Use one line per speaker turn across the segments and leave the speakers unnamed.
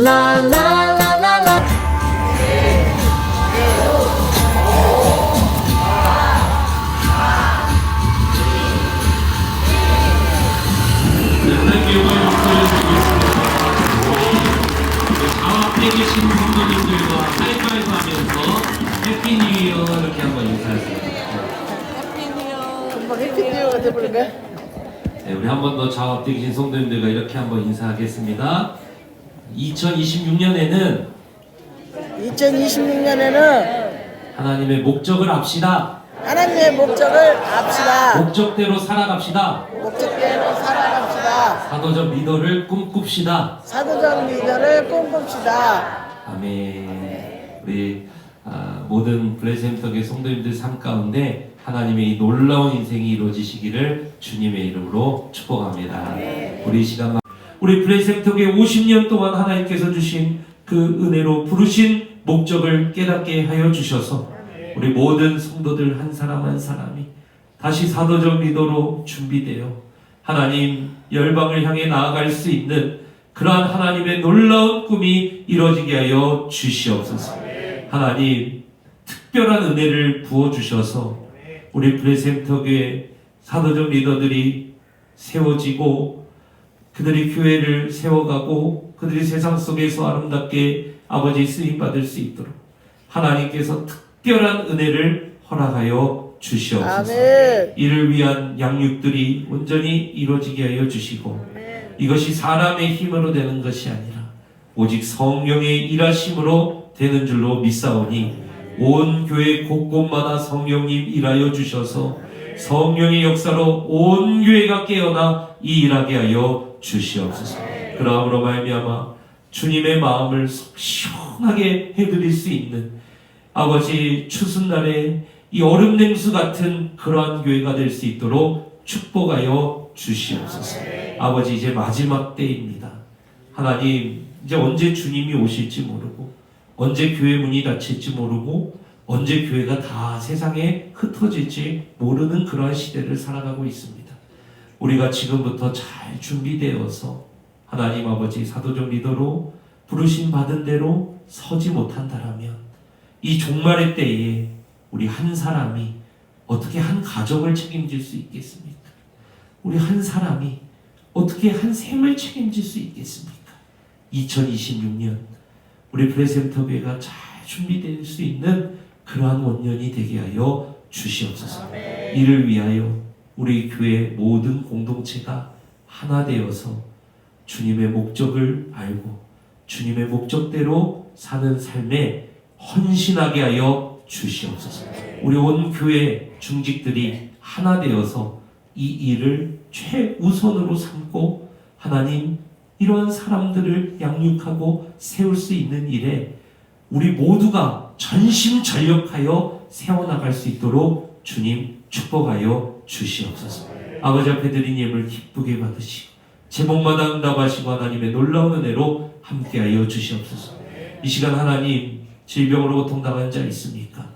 라라라라라.
하나님께 영광의 목소리를 드리겠습니다. 앞에 계신 성도님들과 하이파이브 하면서 해피 뉴 이어 이렇게 한번 인사하세요.
금방 해피뉴가 돼버린 거야?
네, 우리 한 번 더 좌우 앞에 계신 성도님들과 이렇게 한번 인사하겠습니다. 2026년에는 하나님의 목적을 압시다.
하나님의 목적을 압시다.
목적대로 살아갑시다.
목적대로 살아갑시다.
사도적 리더를 꿈꿉시다.
사도적 리더를 꿈꿉시다.
아멘. 우리 모든 블레셈터의 성도님들 삶 가운데 하나님의 이 놀라운 인생이 이루어지시기를 주님의 이름으로 축복합니다. 우리 이 시간 우리 블레셈터의 50년 동안 하나님께서 주신 그 은혜로 부르신 목적을 깨닫게 하여 주셔서 우리 모든 성도들 한 사람 한 사람이 다시 사도적 리더로 준비되어 하나님 열방을 향해 나아갈 수 있는 그러한 하나님의 놀라운 꿈이 이루어지게 하여 주시옵소서. 하나님 특별한 은혜를 부어주셔서 우리 블레셈터교회 사도적 리더들이 세워지고 그들이 교회를 세워가고 그들이 세상 속에서 아름답게 아버지 쓰임받을 수 있도록 하나님께서 특별한 은혜를 허락하여 주시옵소서.
아멘.
이를 위한 양육들이 온전히 이루어지게 하여 주시고 이것이 사람의 힘으로 되는 것이 아니라 오직 성령의 일하심으로 되는 줄로 믿사오니 온 교회 곳곳마다 성령님 일하여 주셔서 성령의 역사로 온 교회가 깨어나 이 일하게 하여 주시옵소서. 그러함으로 말미암아 주님의 마음을 속 시원하게 해드릴 수 있는 아버지 추수날에 이 얼음 냉수 같은 그러한 교회가 될 수 있도록 축복하여 주시옵소서. 아버지 이제 마지막 때입니다. 하나님 이제 언제 주님이 오실지 모르고 언제 교회 문이 닫힐지 모르고 언제 교회가 다 세상에 흩어질지 모르는 그러한 시대를 살아가고 있습니다. 우리가 지금부터 잘 준비되어서 하나님 아버지 사도적 리더로 부르심 받은 대로 서지 못한다라면 이 종말의 때에 우리 한 사람이 어떻게 한 가정을 책임질 수 있겠습니까? 우리 한 사람이 어떻게 한 생을 책임질 수 있겠습니까? 2026년 우리 블레셈터 교회가 잘 준비될 수 있는 그러한 원년이 되게 하여 주시옵소서. 이를 위하여 우리 교회 모든 공동체가 하나 되어서 주님의 목적을 알고 주님의 목적대로 사는 삶에 헌신하게 하여 주시옵소서. 우리 온 교회 중직들이 하나 되어서 이 일을 최우선으로 삼고 하나님 이러한 사람들을 양육하고 세울 수 있는 일에 우리 모두가 전심전력하여 세워나갈 수 있도록 주님 축복하여 주시옵소서. 아버지 앞에 드린 예물 기쁘게 받으시고 제목마다 응답하시고 하나님의 놀라운 은혜로 함께하여 주시옵소서. 이 시간 하나님 질병으로 고통당한 자 있습니까?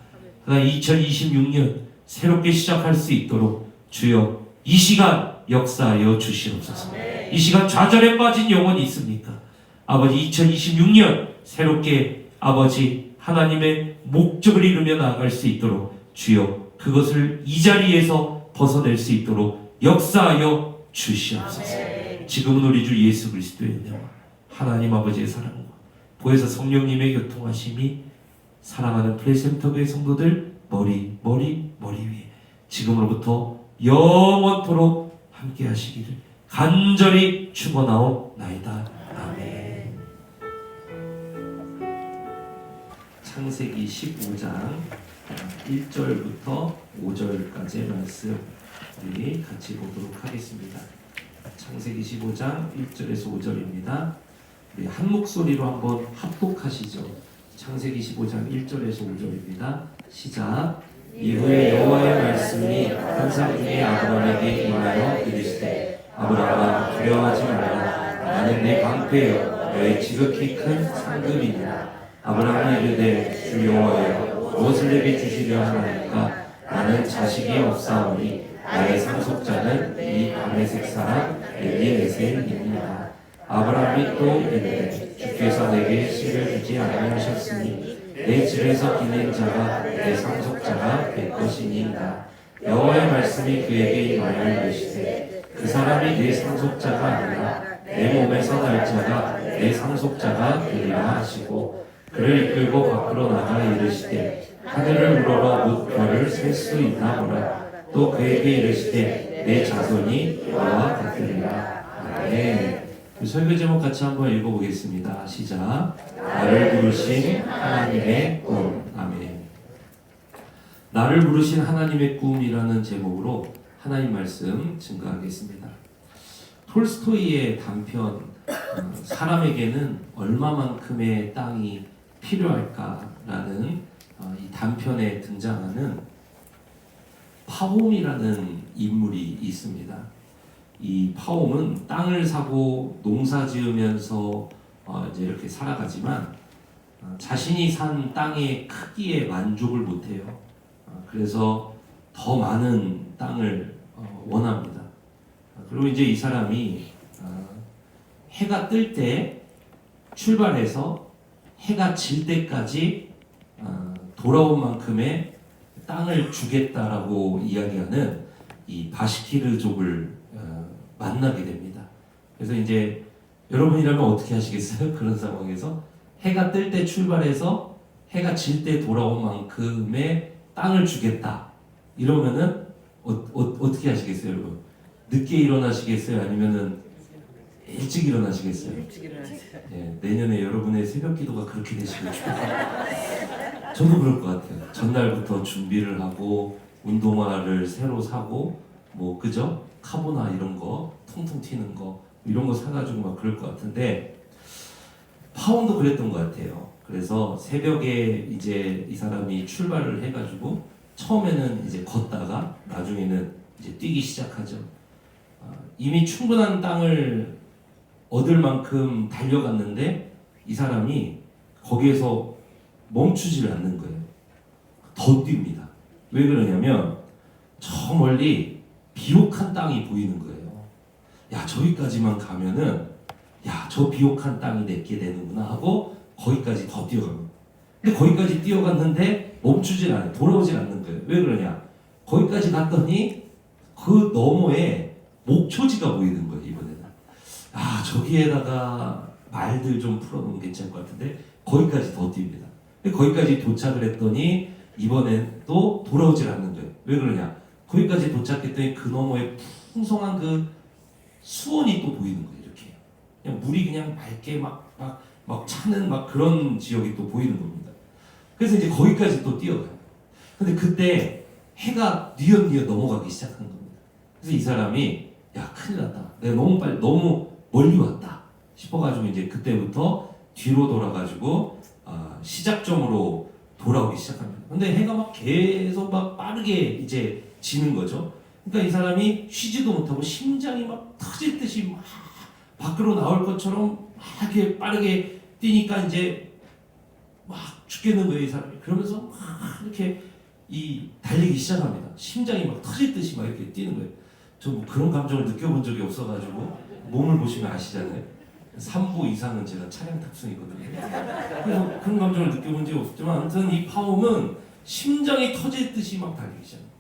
하나님 2026년 새롭게 시작할 수 있도록 주여 이 시간 역사하여 주시옵소서. 이 시간 좌절에 빠진 영혼이 있습니까? 아버지 2026년 새롭게 아버지 하나님의 목적을 이루며 나아갈 수 있도록 주여 그것을 이 자리에서 벗어낼 수 있도록 역사하여 주시옵소서. 지금은 우리 주 예수 그리스도의 은혜와 하나님 아버지의 사랑과 보혜사 성령님의 교통하심이 사랑하는 블레셈터교회 성도들 머리 위에 지금으로부터 영원토록 함께 하시기를 간절히 축원하옵나이다. 아멘. 창세기 15장 1절부터 5절까지의 말씀 우리 같이 보도록 하겠습니다. 창세기 15장 1절에서 5절입니다. 우리 한 목소리로 한번 합독하시죠. 창세기 15장 1절에서 5절입니다. 시작. 이후에 여호와의 말씀이 환상 중에 아브라함에게 임하여 이르시되 아브라함아 두려워하지 말라. 나는 내 방패여 너의 지극히 큰 상급이니라. 아브라함이 이르되 주 여호와여 무엇을 내게 주시려 하나이까? 나는 자식이 없사오니 나의 상속자는 이 다메섹 사람 엘리에셀이니라. 아브라함이 또 이르되 주께서 내게 씨를 주지 아니하셨으니 내 집에서 기는 자가 내 상속자가 될 것이니이다. 여호와의 말씀이 그에게 임하여 이르시되 그 사람이 내 상속자가 아니라 내 몸에서 날 자가 내 상속자가 되리라 하시고 그를 이끌고 밖으로 나가 이르시되 하늘을 우러러 묻 별을 셀 수 있나 보라. 또 그에게 이르시되 내 자손이 너와 같으리라. 아멘. 그 설교 제목 같이 한번 읽어보겠습니다. 시작. 나를 부르신 하나님의 꿈. 아멘. 나를 부르신 하나님의 꿈이라는 제목으로 하나님 말씀 증거하겠습니다. 톨스토이의 단편 사람에게는 얼마만큼의 땅이 필요할까라는 이 단편에 등장하는 파홈이라는 인물이 있습니다. 이 파홈은 땅을 사고 농사 지으면서 이제 이렇게 살아가지만 자신이 산 땅의 크기에 만족을 못해요. 그래서 더 많은 땅을 원합니다. 그리고 이제 이 사람이 해가 뜰 때 출발해서 해가 질 때까지 돌아온 만큼의 땅을 주겠다라고 이야기하는 이 바시키르족을 만나게 됩니다. 그래서 이제 여러분이라면 어떻게 하시겠어요? 그런 상황에서 해가 뜰 때 출발해서 해가 질 때 돌아온 만큼의 땅을 주겠다. 이러면은 어떻게 하시겠어요, 여러분? 늦게 일어나시겠어요? 아니면은 일찍 일어나시겠어요?
일찍 일어나세요.
예, 내년에 여러분의 새벽 기도가 그렇게 되시면 저도 그럴 것 같아요. 전날부터 준비를 하고 운동화를 새로 사고 뭐 그죠? 카보나 이런 거 통통 튀는 거 이런 거 사가지고 막 그럴 것 같은데 파온도 그랬던 것 같아요. 그래서 새벽에 이제 이 사람이 출발을 해가지고 처음에는 이제 걷다가 나중에는 이제 뛰기 시작하죠. 이미 충분한 땅을 얻을 만큼 달려갔는데 이 사람이 거기에서 멈추질 않는 거예요. 더 뜁니다. 왜 그러냐면 저 멀리 비옥한 땅이 보이는 거예요. 야, 저기까지만 가면은 야, 저 비옥한 땅이 내게 되는구나 하고 거기까지 더 뛰어갑니다. 근데 거기까지 뛰어갔는데 멈추질 않아요. 돌아오질 않는 거예요. 왜 그러냐? 거기까지 갔더니 그 너머에 목초지가 보이는 거예요. 이번에는 아, 저기에다가 말들 좀 풀어놓으면 괜찮을 것 같은데 거기까지 더 뜁니다. 거기까지 도착을 했더니 이번엔 또 돌아오질 않는 거예요. 왜 그러냐? 거기까지 도착했더니 그 너머에 풍성한 그 수원이 또 보이는 거예요. 이렇게 그냥 물이 그냥 맑게 막 차는 막 그런 지역이 또 보이는 겁니다. 그래서 이제 거기까지 또 뛰어가요. 근데 그때 해가 뉘엿뉘엿 넘어가기 시작한 겁니다. 그래서 이 사람이 야, 큰일 났다. 내가 너무 멀리 왔다 싶어가지고 이제 그때부터 뒤로 돌아가지고 시작점으로 돌아오기 시작합니다. 근데 해가 막 계속 막 빠르게 이제 지는 거죠. 그러니까 이 사람이 쉬지도 못하고 심장이 막 터질 듯이 막 밖으로 나올 것처럼 막 이렇게 빠르게 뛰니까 이제 막 죽겠는 거예요, 이 사람이. 그러면서 막 이렇게 달리기 시작합니다. 심장이 막 터질 듯이 막 이렇게 뛰는 거예요. 저 뭐 그런 감정을 느껴본 적이 없어가지고 몸을 보시면 아시잖아요. 3부 이상은 제가 차량 탑승이거든요. 그래서 그런 감정을 느껴본 적이 없지만 아무튼 이 파움은 심장이 터질 듯이 막 달리기 시작합니다.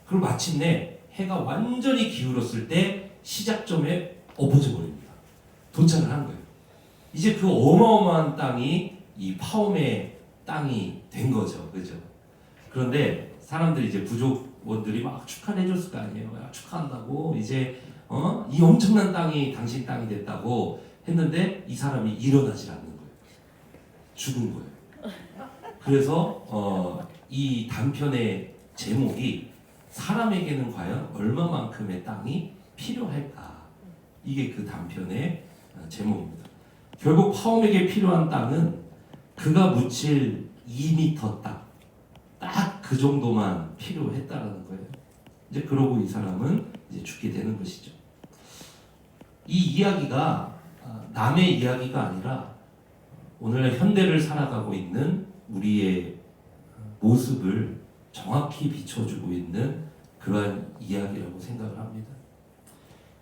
그리고 마침내 해가 완전히 기울었을 때 시작점에 엎어져 버립니다. 도착을 한 거예요. 이제 그 어마어마한 땅이 이 파움의 땅이 된 거죠. 그죠? 그런데 사람들이 이제 부족원들이 막 축하를 해줬을 거 아니에요. 야, 축하한다고 이제 이 엄청난 땅이 당신 땅이 됐다고 했는데 이 사람이 일어나질 않는 거예요. 죽은 거예요. 그래서 이 단편의 제목이 사람에게는 과연 얼마만큼의 땅이 필요할까? 이게 그 단편의 제목입니다. 결국 파움에게 필요한 땅은 그가 묻힐 2m 땅, 딱 그 정도만 필요했다라는 거예요. 이제 그러고 이 사람은 이제 죽게 되는 것이죠. 이 이야기가 남의 이야기가 아니라 오늘날 현대를 살아가고 있는 우리의 모습을 정확히 비춰주고 있는 그러한 이야기라고 생각을 합니다.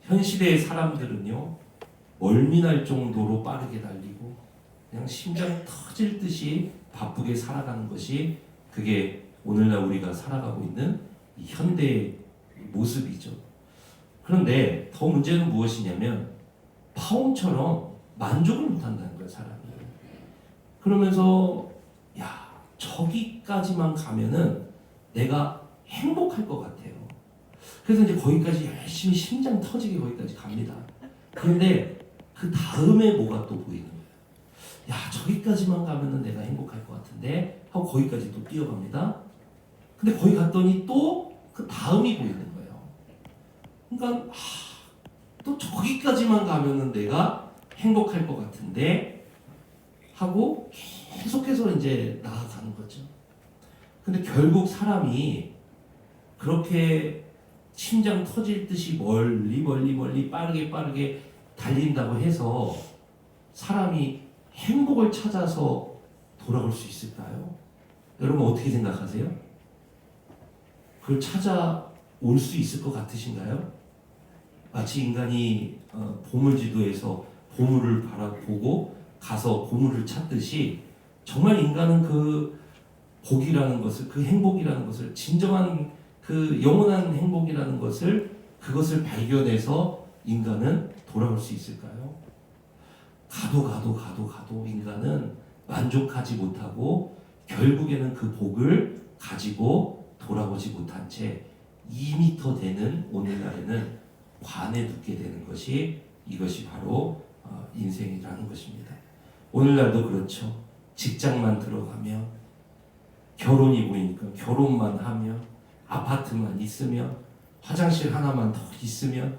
현 시대의 사람들은요, 멀미날 정도로 빠르게 달리고 그냥 심장 터질 듯이 바쁘게 살아가는 것이 그게 오늘날 우리가 살아가고 있는 이 현대의 모습이죠. 그런데 더 문제는 무엇이냐면 파움처럼 만족을 못한다는 거예요, 사람이. 그러면서 야, 저기까지만 가면은 내가 행복할 것 같아요. 그래서 이제 거기까지 열심히 심장 터지게 거기까지 갑니다. 그런데 그 다음에 뭐가 또 보이는 거예요. 야, 저기까지만 가면은 내가 행복할 것 같은데 하고 거기까지 또 뛰어갑니다. 근데 거기 갔더니 또 그 다음이 보이는 거예요. 그러니까 또 저기까지만 가면은 내가 행복할 것 같은데 하고 계속해서 이제 나아가는 거죠. 근데 결국 사람이 그렇게 심장 터질 듯이 멀리 빠르게 달린다고 해서 사람이 행복을 찾아서 돌아올 수 있을까요? 여러분 어떻게 생각하세요? 그걸 찾아올 수 있을 것 같으신가요? 마치 인간이 보물지도에서 보물을 바라보고 가서 보물을 찾듯이 정말 인간은 그 복이라는 것을, 그 행복이라는 것을, 진정한 그 영원한 행복이라는 것을, 그것을 발견해서 인간은 돌아올 수 있을까요? 가도 인간은 만족하지 못하고 결국에는 그 복을 가지고 돌아오지 못한 채 2m 되는 오늘날에는 관에 눕게 되는 것이, 이것이 바로 인생이라는 것입니다. 오늘날도 그렇죠. 직장만 들어가면, 결혼이 보이니까 결혼만 하면, 아파트만 있으면, 화장실 하나만 더 있으면,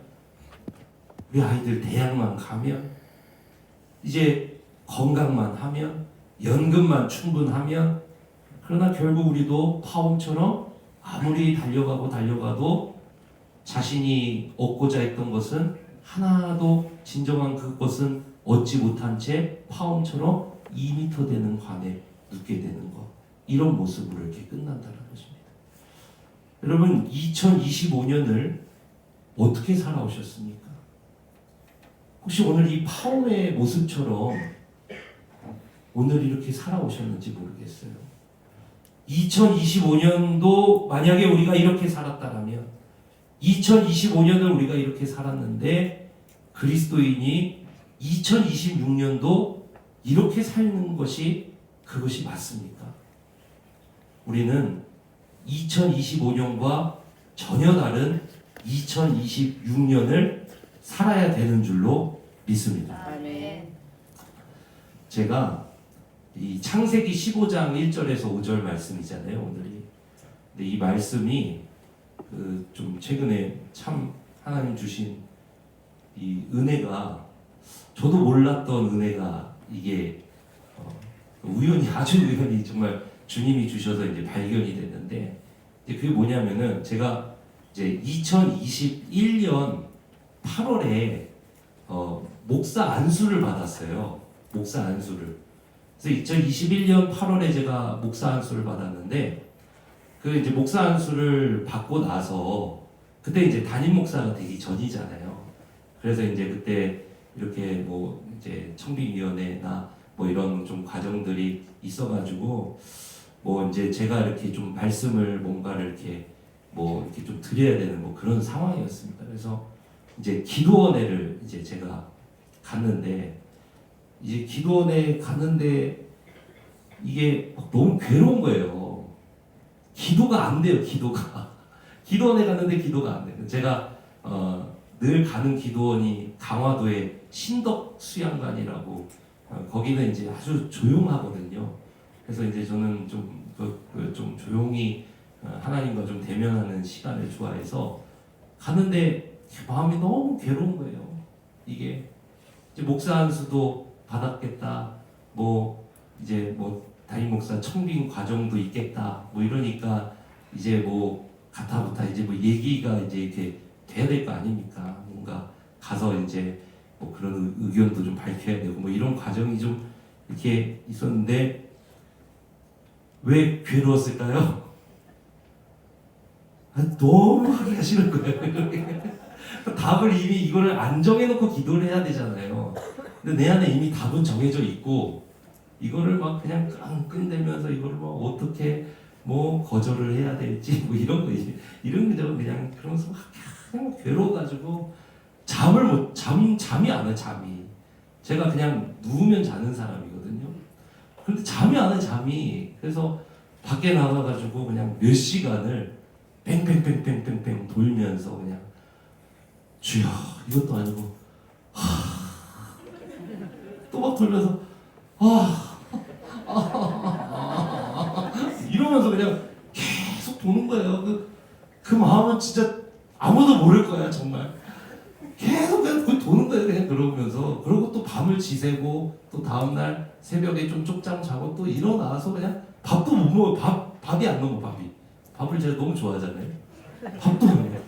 우리 아이들 대학만 가면, 이제 건강만 하면, 연금만 충분하면, 그러나 결국 우리도 파움처럼 아무리 달려가도 자신이 얻고자 했던 것은 하나도 진정한 그것은 얻지 못한 채 파움처럼 2m 되는 관에 눕게 되는 것, 이런 모습으로 이렇게 끝난다는 것입니다. 여러분 2025년을 어떻게 살아오셨습니까? 혹시 오늘 이 파움의 모습처럼 오늘 이렇게 살아오셨는지 모르겠어요. 2025년도 만약에 우리가 이렇게 살았다면, 2025년을 우리가 이렇게 살았는데 그리스도인이 2026년도 이렇게 사는 것이 그것이 맞습니까? 우리는 2025년과 전혀 다른 2026년을 살아야 되는 줄로 믿습니다.
아멘.
제가 이 창세기 15장 1절에서 5절 말씀이잖아요, 오늘이. 근데 이 말씀이 좀 최근에 참 하나님 주신 이 은혜가, 저도 몰랐던 은혜가, 이게 아주 우연히 정말 주님이 주셔서 이제 발견이 됐는데, 이제 그게 뭐냐면은 제가 이제 2021년 8월에 목사 안수를 받았어요. 목사 안수를. 그래서 2021년 8월에 제가 목사 안수를 받았는데, 그 이제 목사 안수를 받고 나서 그때 이제 담임 목사가 되기 전이잖아요. 그래서 이제 그때 이렇게 뭐 이제 청빙위원회나 뭐 이런 좀 과정들이 있어가지고 뭐 이제 제가 이렇게 좀 말씀을 뭔가를 이렇게 뭐 이렇게 좀 드려야 되는 뭐 그런 상황이었습니다. 그래서 이제 기도원회를 이제 제가 갔는데, 이제 기도원에 갔는데 이게 너무 괴로운 거예요. 기도가 안 돼요. 기도원에 갔는데 기도가 안 돼요. 제가 늘 가는 기도원이 강화도의 신덕 수양관이라고, 거기는 이제 아주 조용하거든요. 그래서 이제 저는 좀 조용히 하나님과 좀 대면하는 시간을 좋아해서 갔는데 마음이 너무 괴로운 거예요. 이게 이제 목사 안수도 받았겠다, 뭐 이제 뭐 담임 목사 청빙 과정도 있겠다, 뭐 이러니까 이제 뭐 가타부타 이제 뭐 얘기가 이제 이렇게 돼야 될 거 아닙니까? 뭔가 가서 이제 뭐 그런 의견도 좀 밝혀야 되고 뭐 이런 과정이 좀 이렇게 있었는데, 왜 괴로웠을까요? 너무 하기가 싫은 거예요. 답을 이미 이거를 안 정해놓고 기도를 해야 되잖아요. 근데 내 안에 이미 답은 정해져 있고 이거를 막 그냥 끙끙대면서 이거를 막 어떻게 뭐 거절을 해야 될지 뭐 이런 거 이런 게 그냥 그러면서 막 그냥 괴로워가지고 잠이 안 와. 잠이 제가 그냥 누우면 자는 사람이거든요. 근데 잠이 안 와. 잠이 그래서 밖에 나가가지고 그냥 몇 시간을 뺑뺑뺑뺑뺑뺑 돌면서 그냥 주여 이것도 아니고 또 막 돌면서 이러면서 그냥 계속 도는 거예요. 그 마음은 진짜 아무도 모를 거야 정말. 계속 그냥 도는 거예요. 그냥 그러면서 그러고 또 밤을 지새고 또 다음날 새벽에 좀 쪽잠 자고 또 일어나서 그냥 밥도 못 먹어. 밥이 안 넘어. 밥을 제가 너무 좋아하잖아요. 밥도 못 먹어.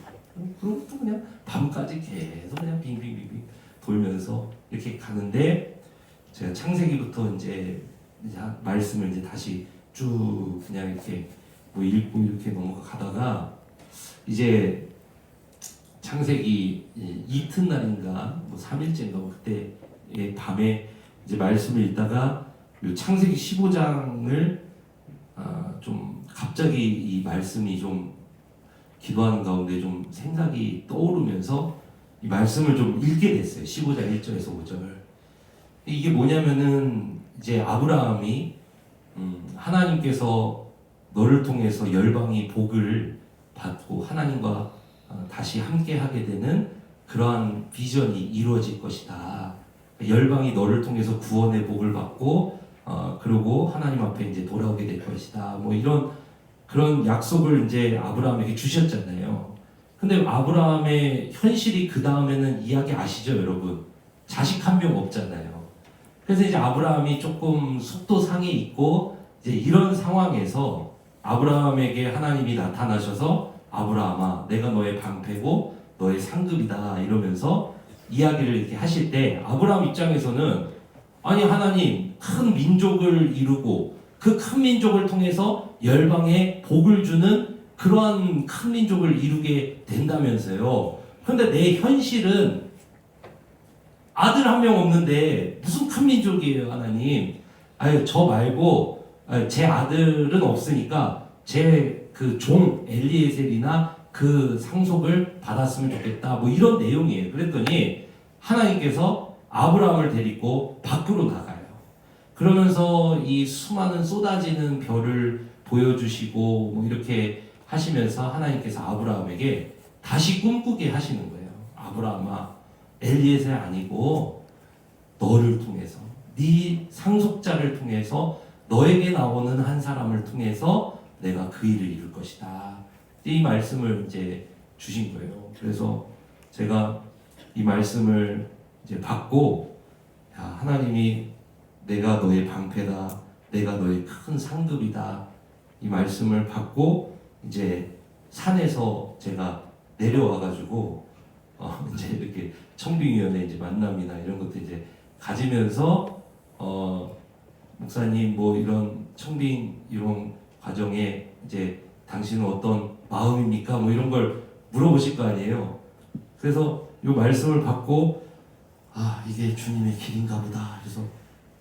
그러고 또 그냥 밤까지 계속 그냥 빙빙빙빙 돌면서 이렇게 가는데 제가 창세기부터 이제 말씀을 이제 다시 쭉 그냥 이렇게 뭐 읽고 이렇게 넘어가다가 이제 창세기 이튿날인가 뭐 3일째인가 뭐 그때 밤에 이제 말씀을 읽다가 요 창세기 15장을 좀 갑자기 이 말씀이 좀 기도하는 가운데 좀 생각이 떠오르면서 이 말씀을 좀 읽게 됐어요. 15장 1절에서 5절. 이게 뭐냐면은 이제 아브라함이 하나님께서 너를 통해서 열방이 복을 받고 하나님과 다시 함께 하게 되는 그러한 비전이 이루어질 것이다. 열방이 너를 통해서 구원의 복을 받고 그리고 하나님 앞에 이제 돌아오게 될 것이다. 뭐 이런 그런 약속을 이제 아브라함에게 주셨잖아요. 근데 아브라함의 현실이 그 다음에는 이야기 아시죠, 여러분? 자식 한 명 없잖아요. 그래서 이제 아브라함이 조금 속도상에 있고 이제 이런 상황에서 아브라함에게 하나님이 나타나셔서 아브라함아, 내가 너의 방패고 너의 상급이다 이러면서 이야기를 이렇게 하실 때 아브라함 입장에서는 아니 하나님 큰 민족을 이루고 그 큰 민족을 통해서 열방에 복을 주는 그러한 큰 민족을 이루게 된다면서요. 그런데 내 현실은 아들 한 명 없는데 무슨 큰 민족이에요, 하나님. 아유, 저 말고 제 아들은 없으니까 제 그 종 엘리에셀이나 그 상속을 받았으면 좋겠다. 뭐 이런 내용이에요. 그랬더니 하나님께서 아브라함을 데리고 밖으로 나가요. 그러면서 이 수많은 쏟아지는 별을 보여주시고 뭐 이렇게 하시면서 하나님께서 아브라함에게 다시 꿈꾸게 하시는 거예요. 아브라함아, 엘리에셀 아니고 너를 통해서 네 상속자를 통해서 너에게 나오는 한 사람을 통해서 내가 그 일을 이룰 것이다. 이 말씀을 이제 주신 거예요. 그래서 제가 이 말씀을 이제 받고 야, 하나님이 내가 너의 방패다. 내가 너의 큰 상급이다. 이 말씀을 받고 이제 산에서 제가 내려와가지고 이제 이렇게 청빙위원회 이제 만남이나 이런 것도 이제 가지면서 목사님 뭐 이런 청빙 이런 과정에 이제 당신은 어떤 마음입니까? 뭐 이런 걸 물어보실 거 아니에요. 그래서 이 말씀을 받고 아 이게 주님의 길인가 보다. 그래서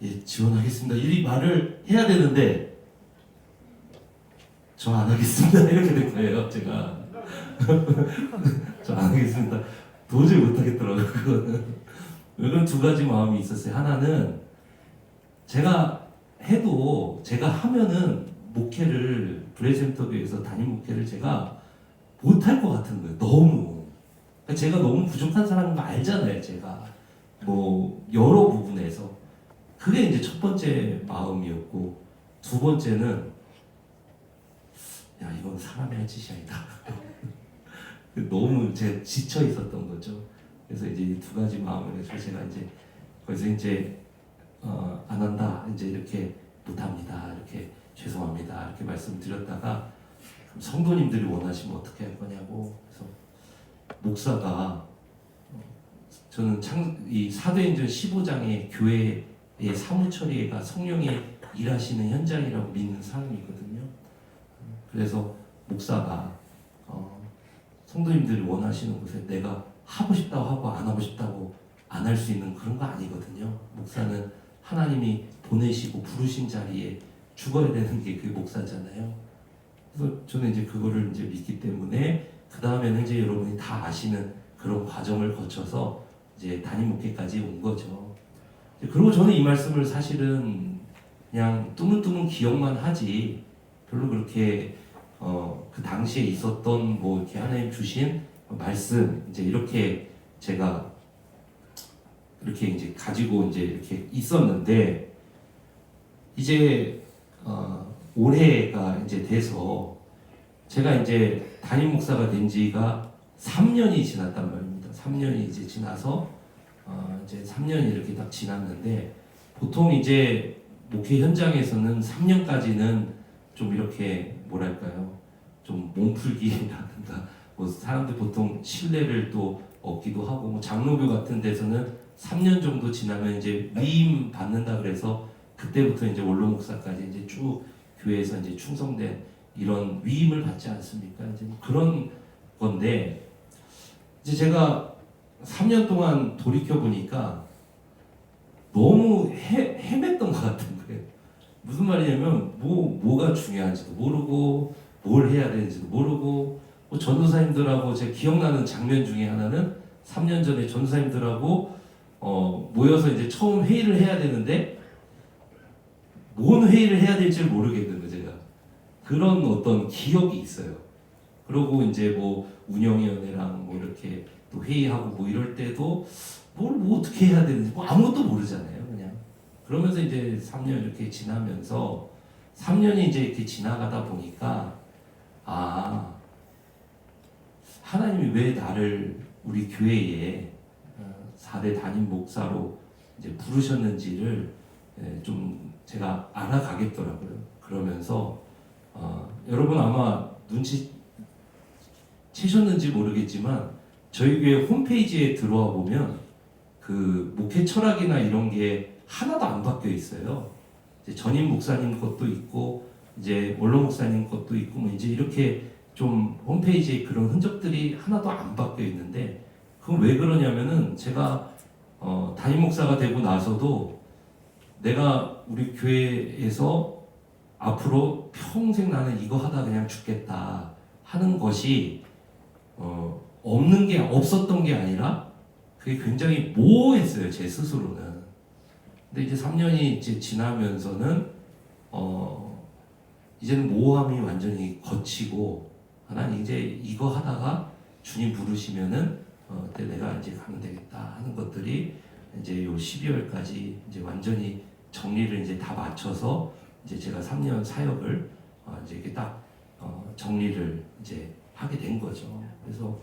예, 지원하겠습니다. 이 말을 해야 되는데 저 안 하겠습니다. 이렇게 된 거예요. 제가 저 안 하겠습니다. 도저히 못 하겠더라고요. 그거는. 이런 두 가지 마음이 있었어요. 하나는 제가 해도 제가 하면은 목회를 브레센터교에서 담임 목회를 제가 못할 것 같은 거예요. 너무 제가 너무 부족한 사람인 거 알잖아요. 제가 뭐 여러 부분에서 그게 이제 첫 번째 마음이었고 두 번째는 야 이건 사람이 할 짓이 아니다. 너무 제가 지쳐 있었던 거죠. 그래서 이제 이 두 가지 마음을 해서 제가 이제 거기서 이제 안 한다 이제 이렇게 못합니다 이렇게 죄송합니다 이렇게 말씀드렸다가 성도님들이 원하시면 어떻게 할 거냐고 그래서 목사가 저는 이 사도행전 15장의 교회의 사무처리가 성령이 일하시는 현장이라고 믿는 사람이거든요. 그래서 목사가 성도님들이 원하시는 곳에 내가 하고 싶다고 하고 안 하고 싶다고 안 할 수 있는 그런 거 아니거든요. 목사는 하나님이 보내시고 부르신 자리에 죽어야 되는 게 그 목사잖아요. 그래서 저는 이제 그거를 이제 믿기 때문에 그 다음에는 이제 여러분이 다 아시는 그런 과정을 거쳐서 이제 담임 목회까지 온 거죠. 그리고 저는 이 말씀을 사실은 그냥 뚜문뚜문 기억만 하지 별로 그렇게 그 당시에 있었던 뭐 이렇게 하나님 주신 말씀 이제 이렇게 제가 이렇게 이제 가지고 이제 이렇게 있었는데 이제 올해가 이제 돼서 제가 이제 담임 목사가 된 지가 3년이 지났단 말입니다. 3년이 이제 지나서 이제 3년이 이렇게 딱 지났는데 보통 이제 목회 현장에서는 3년까지는 좀 이렇게 뭐랄까요? 좀 몸풀기라든가 뭐 사람들 보통 신뢰를 또 얻기도 하고 뭐 장로교 같은 데서는 3년 정도 지나면 이제 위임 받는다 그래서 그때부터 이제 원로 목사까지 이제 쭉 교회에서 이제 충성된 이런 위임을 받지 않습니까? 이제 뭐 그런 건데 이제 제가 3년 동안 돌이켜 보니까 너무 헤맸던 것 같은 거예요. 무슨 말이냐면 뭐가 중요한지도 모르고 뭘 해야 되는지도 모르고 뭐 전도사님들하고 제가 기억나는 장면 중에 하나는 3년 전에 전도사님들하고 모여서 이제 처음 회의를 해야 되는데 뭔 회의를 해야 될지 모르겠는 거예요. 제가 그런 어떤 기억이 있어요. 그리고 이제 뭐 운영위원회랑 뭐 이렇게 또 회의하고 뭐 이럴 때도 뭐 어떻게 해야 되는지 뭐 아무것도 모르잖아요. 그냥 그러면서 이제 3년 이렇게 지나면서 3년이 이제 이렇게 지나가다 보니까 하나님이 왜 나를 우리 교회에 4대 담임 목사로 이제 부르셨는지를 좀 제가 알아가겠더라고요. 그러면서 여러분 아마 눈치 채셨는지 모르겠지만 저희 교회 홈페이지에 들어와 보면 그 목회 철학이나 이런 게 하나도 안 바뀌어 있어요. 이제 전임 목사님 것도 있고 이제 원로 목사님 것도 있고 뭐 이제 이렇게 좀 홈페이지에 그런 흔적들이 하나도 안 바뀌어 있는데 그건 왜 그러냐면은 제가 담임 목사가 되고 나서도 내가 우리 교회에서 앞으로 평생 나는 이거 하다 그냥 죽겠다 하는 것이 없었던 게 아니라 그게 굉장히 모호했어요. 제 스스로는. 근데 이제 3년이 이제 지나면서는 이제는 모호함이 완전히 거치고 하나님 이제 이거 하다가 주님 부르시면은 그때 내가 이제 가면 되겠다 하는 것들이 이제 요 12월까지 이제 완전히 정리를 이제 다 맞춰서 이제 제가 3년 사역을 이제 이렇게 딱 정리를 이제 하게 된 거죠. 그래서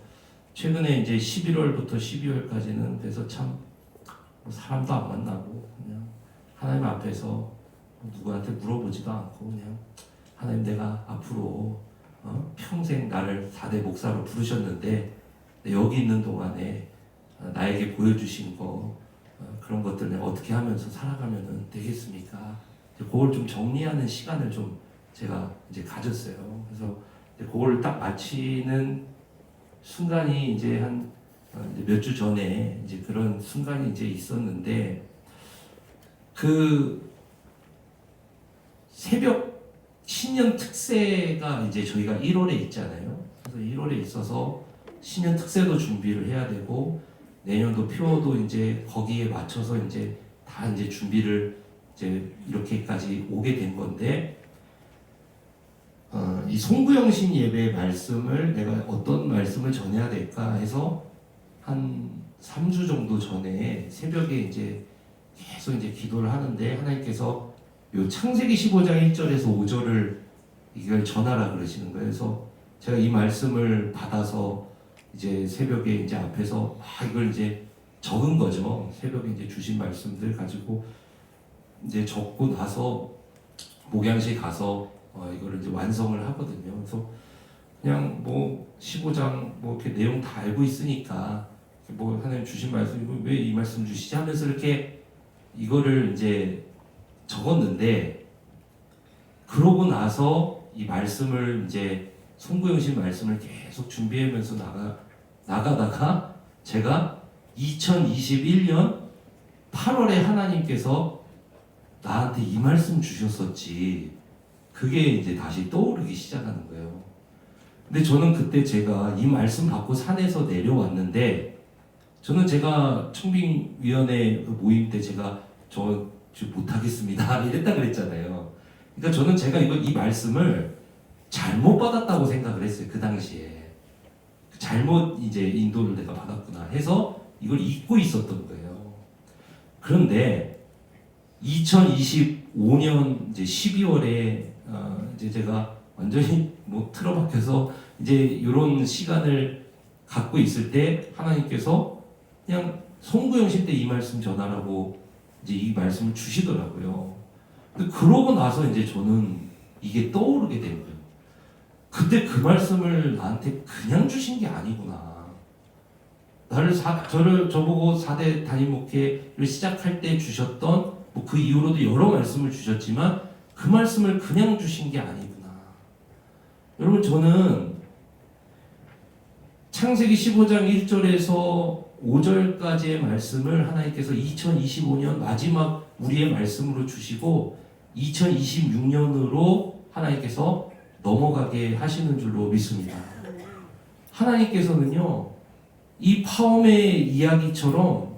최근에 이제 11월부터 12월까지는 그래서 참 사람도 안 만나고 그냥 하나님 앞에서 누구한테 물어보지도 않고 그냥 하나님 내가 앞으로 평생 나를 4대 목사로 부르셨는데 여기 있는 동안에 나에게 보여주신 거 그런 것들을 어떻게 하면서 살아가면 되겠습니까? 그걸 좀 정리하는 시간을 좀 제가 이제 가졌어요. 그래서 그걸 딱 마치는 순간이 이제 한 몇 주 전에 이제 그런 순간이 이제 있었는데 그 새벽 신년 특세가 이제 저희가 1월에 있잖아요. 그래서 1월에 있어서 신년 특세도 준비를 해야 되고 내년도 표도 이제 거기에 맞춰서 이제 다 이제 준비를 이제 이렇게까지 오게 된 건데 이 송구영신 예배 말씀을 내가 어떤 말씀을 전해야 될까 해서 한 3주 정도 전에 새벽에 이제 계속 이제 기도를 하는데 하나님께서 요 창세기 15장 1절에서 5절을 이걸 전하라 그러시는 거예요. 그래서 제가 이 말씀을 받아서 이제 새벽에 이제 앞에서 막 이걸 이제 적은 거죠. 새벽에 이제 주신 말씀들 가지고 이제 적고 나서 목양실 가서 이거를 이제 완성을 하거든요. 그래서 그냥 뭐 15장 뭐 이렇게 내용 다 알고 있으니까 뭐 하나님 주신 말씀 왜 이 말씀 주시지 하면서 이렇게 이거를 이제 적었는데 그러고 나서 이 말씀을 이제 송구영신 말씀을 계속 준비하면서 나가다가 제가 2021년 8월에 하나님께서 나한테 이 말씀 주셨었지. 그게 이제 다시 떠오르기 시작하는 거예요. 근데 저는 그때 제가 이 말씀 받고 산에서 내려왔는데, 저는 제가 청빙위원회 그 모임 때 제가 저 못하겠습니다 이랬다 그랬잖아요. 그러니까 저는 제가 이 말씀을 잘못 받았다고 생각을 했어요. 그 당시에 잘못 이제 인도를 내가 받았구나 해서 이걸 잊고 있었던 거예요. 그런데 2025년 이제 12월에 이제 제가 완전히 뭐 틀어박혀서 이제 이런 시간을 갖고 있을 때 하나님께서 그냥 송구영신 때 이 말씀 전하라고 이제 이 말씀을 주시더라고요. 근데 그러고 나서 이제 저는 이게 떠오르게 된 거예요. 그때 그 말씀을 나한테 그냥 주신 게 아니구나. 저보고 4대 담임 목회를 시작할 때 주셨던 뭐 그 이후로도 여러 말씀을 주셨지만 그 말씀을 그냥 주신 게 아니구나. 여러분, 저는 창세기 15장 1절에서 5절까지의 말씀을 하나님께서 2025년 마지막 우리의 말씀으로 주시고 2026년으로 하나님께서 넘어가게 하시는 줄로 믿습니다. 하나님께서는요, 이 파움의 이야기처럼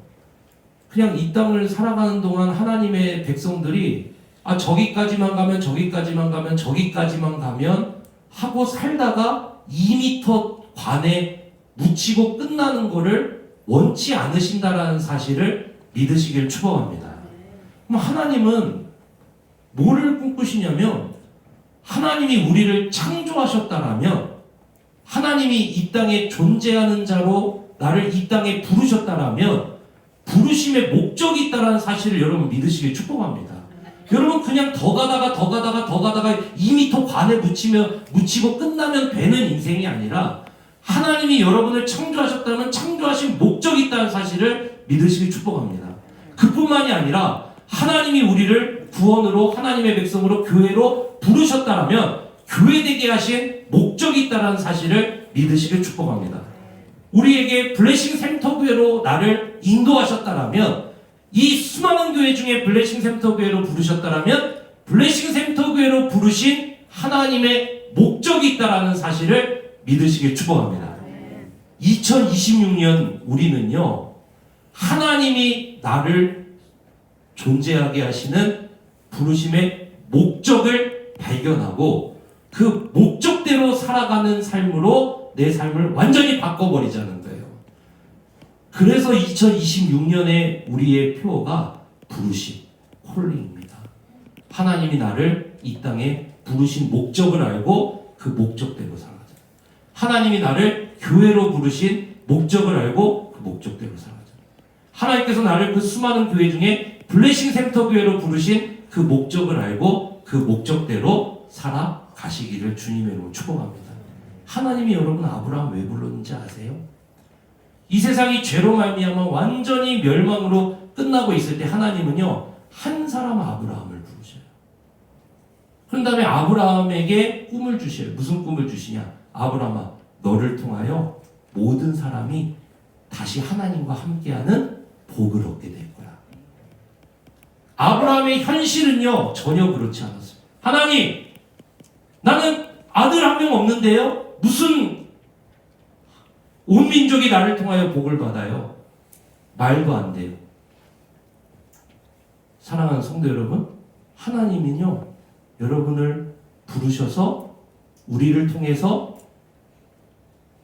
그냥 이 땅을 살아가는 동안 하나님의 백성들이 저기까지만 가면 저기까지만 가면 하고 살다가 2m 관에 묻히고 끝나는 거를 원치 않으신다라는 사실을 믿으시길 축복합니다. 그럼 하나님은 뭐를 꿈꾸시냐면, 하나님이 우리를 창조하셨다라면, 하나님이 이 땅에 존재하는 자로 나를 이 땅에 부르셨다라면 부르심의 목적이 있다는 사실을 여러분 믿으시길 축복합니다. 여러분, 그냥 더 가다가 2m 관에 묻히고 끝나면 되는 인생이 아니라 하나님이 여러분을 창조하셨다면 창조하신 목적이 있다는 사실을 믿으시길 축복합니다. 그뿐만이 아니라 하나님이 우리를 구원으로, 하나님의 백성으로, 교회로 부르셨다면 교회되게 하신 목적이 있다는 사실을 믿으시길 축복합니다. 우리에게 블레싱 센터교회로 나를 인도하셨다면, 이 수많은 교회 중에 블레싱 센터교회로 부르셨다면 블레싱 센터교회로 부르신 하나님의 목적이 있다는 사실을 믿으시길 축복합니다. 2026년 우리는요, 하나님이 나를 존재하게 하시는 부르심의 목적을 발견하고 그 목적대로 살아가는 삶으로 내 삶을 완전히 바꿔버리자는 거예요. 그래서 2026년에 우리의 표어가 부르심, 콜링입니다. 하나님이 나를 이 땅에 부르신 목적을 알고 그 목적대로 살아가자. 하나님이 나를 교회로 부르신 목적을 알고 그 목적대로 살아가자. 하나님께서 나를 그 수많은 교회 중에 블레싱 센터 교회로 부르신 그 목적을 알고 그 목적대로 살아가시기를 주님의 이름으로 축복합니다. 하나님이 여러분 아브라함 왜 불렀는지 아세요? 이 세상이 죄로 말미암아 완전히 멸망으로 끝나고 있을 때 하나님은요, 한 사람 아브라함을 부르셔요. 그런 다음에 아브라함에게 꿈을 주셔요. 무슨 꿈을 주시냐? 아브라함아, 너를 통하여 모든 사람이 다시 하나님과 함께하는 복을 얻게 될 거야. 아브라함의 현실은요, 전혀 그렇지 않았어요. 하나님, 나는 아들 한 명 없는데요? 무슨 온 민족이 나를 통하여 복을 받아요? 말도 안 돼요. 사랑하는 성도 여러분, 하나님은요, 여러분을 부르셔서 우리를 통해서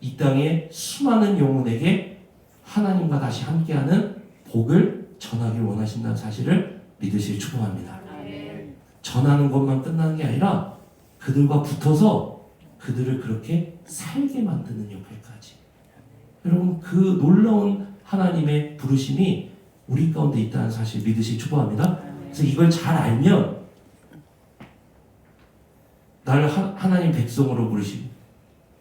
이 땅의 수많은 영혼에게 하나님과 다시 함께하는 복을 전하길 원하신다는 사실을 믿으시길 축복합니다. 전하는 것만 끝나는 게 아니라 그들과 붙어서 그들을 그렇게 살게 만드는 역할까지. 여러분, 그 놀라운 하나님의 부르심이 우리 가운데 있다는 사실 믿으시기 축복합니다. 그래서 이걸 잘 알면 나를 하나님 백성으로 부르시고,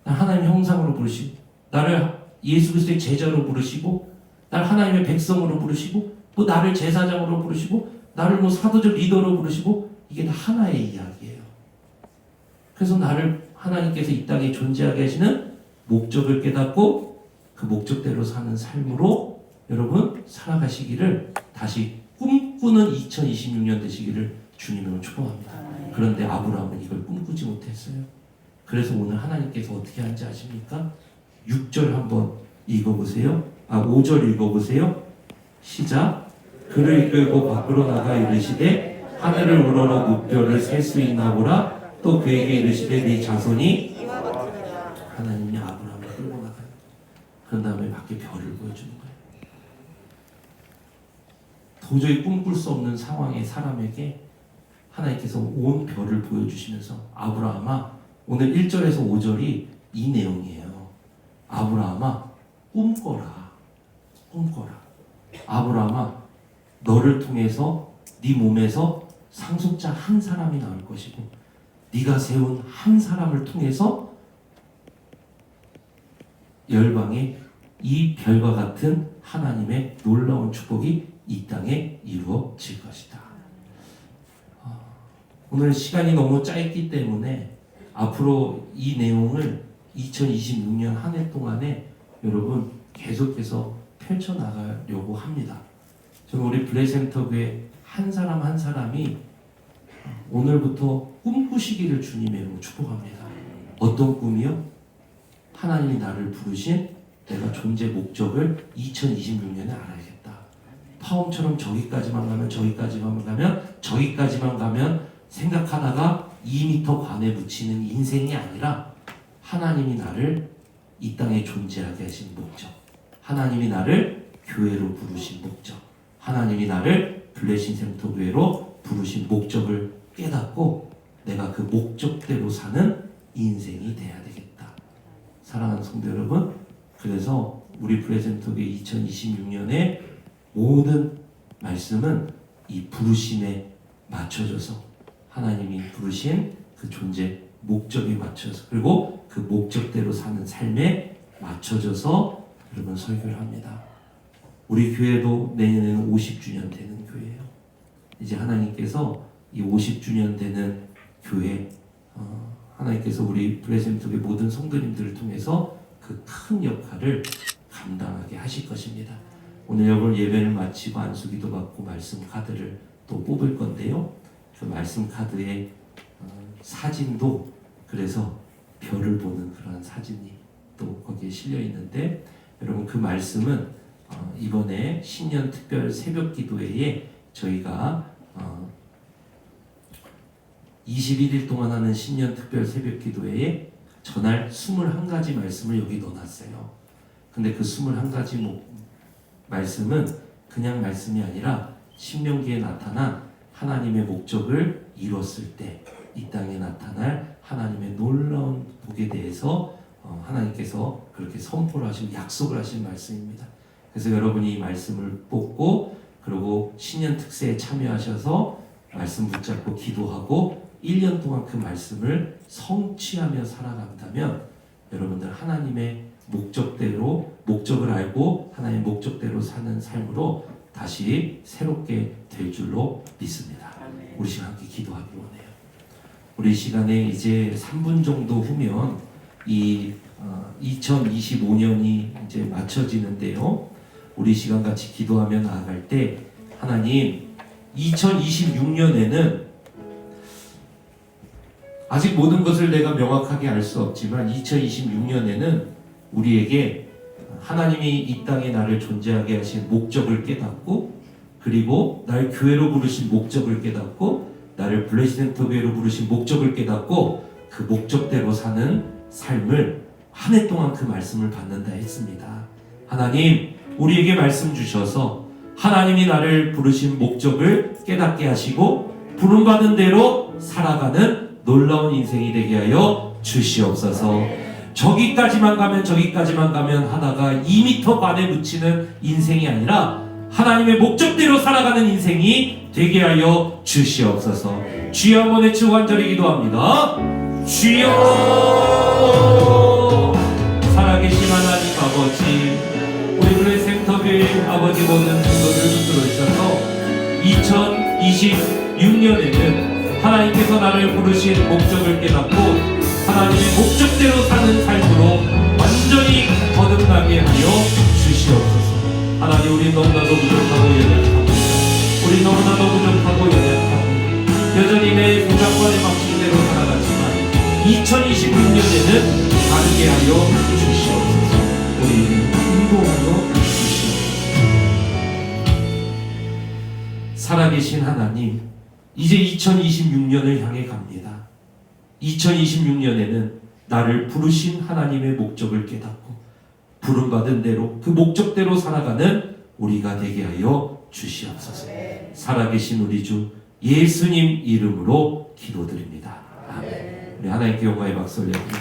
나를 하나님 형상으로 부르시고, 나를 예수 그리스도의 제자로 부르시고, 나를 하나님의 백성으로 부르시고, 또 나를 제사장으로 부르시고, 나를 뭐 사도적 리더로 부르시고, 이게 다 하나의 이야기예요. 그래서 나를 하나님께서 이 땅에 존재하게 하시는 목적을 깨닫고 그 목적대로 사는 삶으로 여러분 살아가시기를 다시 꿈꾸는 2026년 되시기를 주님으로 축복합니다. 그런데 아브라함은 이걸 꿈꾸지 못했어요. 그래서 오늘 하나님께서 어떻게 하는지 아십니까? 6절 한번 읽어보세요. 5절 읽어보세요. 시작. 그를 이끌고 밖으로 나가 이르시되 하늘을 우러러 무뼈를 셀 수 있나 보라. 또 그에게 이르시되 네 자손이 하나님이 아브라함을 끌고 나가요. 그런 다음에 밖에 별을 보여주는 거예요. 도저히 꿈꿀 수 없는 상황의 사람에게 하나님께서 온 별을 보여주시면서 아브라함아, 오늘 1절에서 5절이 이 내용이에요. 아브라함아, 꿈꿔라. 꿈꿔라. 아브라함아, 너를 통해서 네 몸에서 상속자 한 사람이 나올 것이고 네가 세운 한 사람을 통해서 열방에 이 별과 같은 하나님의 놀라운 축복이 이 땅에 이루어질 것이다. 오늘 시간이 너무 짧기 때문에 앞으로 이 내용을 2026년 한 해 동안에 여러분 계속해서 펼쳐나가려고 합니다. 저는 우리 블레센터교회 한 사람 한 사람이 오늘부터 꿈꾸시기를 주님의 축복합니다. 어떤 꿈이요? 하나님이 나를 부르신 내가 존재 목적을 2026년에 알아야겠다. 파움처럼 저기까지만 가면 저기까지만 가면 생각하다가 2m 관에 묻히는 인생이 아니라 하나님이 나를 이 땅에 존재하게 하신 목적, 하나님이 나를 교회로 부르신 목적, 하나님이 나를 블레싱 센터 교회로 부르신 목적을 깨닫고 내가 그 목적대로 사는 인생이 돼야 되겠다. 사랑하는 성도 여러분, 그래서 우리 블레싱 센터 교회 2026년에 모든 말씀은 이 부르심에 맞춰져서 하나님이 부르신 그 존재 목적에 맞춰서 그리고 그 목적대로 사는 삶에 맞춰져서 여러분 설교를 합니다. 우리 교회도 내년에는 50주년 되는 교회예요. 이제 하나님께서 이 50주년 되는 교회 하나님께서 우리 블레센톡의 모든 성도님들을 통해서 그 큰 역할을 감당하게 하실 것입니다. 오늘 여러분 예배를 마치고 안수기도 받고 말씀 카드를 또 뽑을 건데요. 그 말씀 카드에 사진도 그래서 별을 보는 그런 사진이 또 거기에 실려 있는데 여러분 그 말씀은 이번에 신년 특별 새벽 기도회에 저희가 21일 동안 하는 신년 특별 새벽 기도회에 전할 21가지 말씀을 여기 넣어놨어요. 근데 그 21가지 말씀은 그냥 말씀이 아니라 신명기에 나타난 하나님의 목적을 이뤘을 때 이 땅에 나타날 하나님의 놀라운 복에 대해서 하나님께서 그렇게 선포를 하시고 약속을 하신 말씀입니다. 그래서 여러분이 이 말씀을 뽑고 그리고 신년 특세에 참여하셔서 말씀 붙잡고 기도하고 1년 동안 그 말씀을 성취하며 살아간다면 여러분들 하나님의 목적을 알고 하나님의 목적대로 사는 삶으로 다시 새롭게 될 줄로 믿습니다. 우리 시간 함께 기도하기 원해요. 우리 시간에 이제 3분 정도 후면 이 2025년이 이제 맞춰지는데요. 우리 시간 같이 기도하며 나아갈 때 하나님 2026년에는 아직 모든 것을 내가 명확하게 알 수 없지만 2026년에는 우리에게 하나님이 이 땅에 나를 존재하게 하신 목적을 깨닫고 그리고 날 교회로 부르신 목적을 깨닫고 나를 블레싱센터 교회로 부르신 목적을 깨닫고 그 목적대로 사는 삶을 한 해 동안 그 말씀을 받는다 했습니다. 하나님 우리에게 말씀 주셔서 하나님이 나를 부르신 목적을 깨닫게 하시고 부름받은 대로 살아가는 놀라운 인생이 되게 하여 주시옵소서. 저기까지만 가면 하다가 2m 관에 묻히는 인생이 아니라 하나님의 목적대로 살아가는 인생이 되게 하여 주시옵소서. 주여 한번 외치고 간절히 기도합니다. 주여 살아계신 하나님 아버지 우리 블레센터교회 아버지 모든 성도들 붙들어 주셔서 2026년에는 하나님께서 나를 부르신 목적을 깨닫고 하나님의 목적대로 사는 삶으로 완전히 거듭나게 하여 주시옵소서. 하나님 우리 너무나도 부족하고 연약합니다. 우리 너무나도 부족하고 연약하고 여전히 내 부장관의 방식대로 살아가지만 2026년에는 다르게 하여 주시옵소서. 우리를 인도하여 주시옵소서. 살아계신 하나님, 이제 2026년을 향해 갑니다. 2026년에는 나를 부르신 하나님의 목적을 깨닫고 부름받은 대로 그 목적대로 살아가는 우리가 되게 하여 주시옵소서. 살아계신 우리 주 예수님 이름으로 기도드립니다. 아멘. 우리 하나님께 영광의 박수 올려드립니다.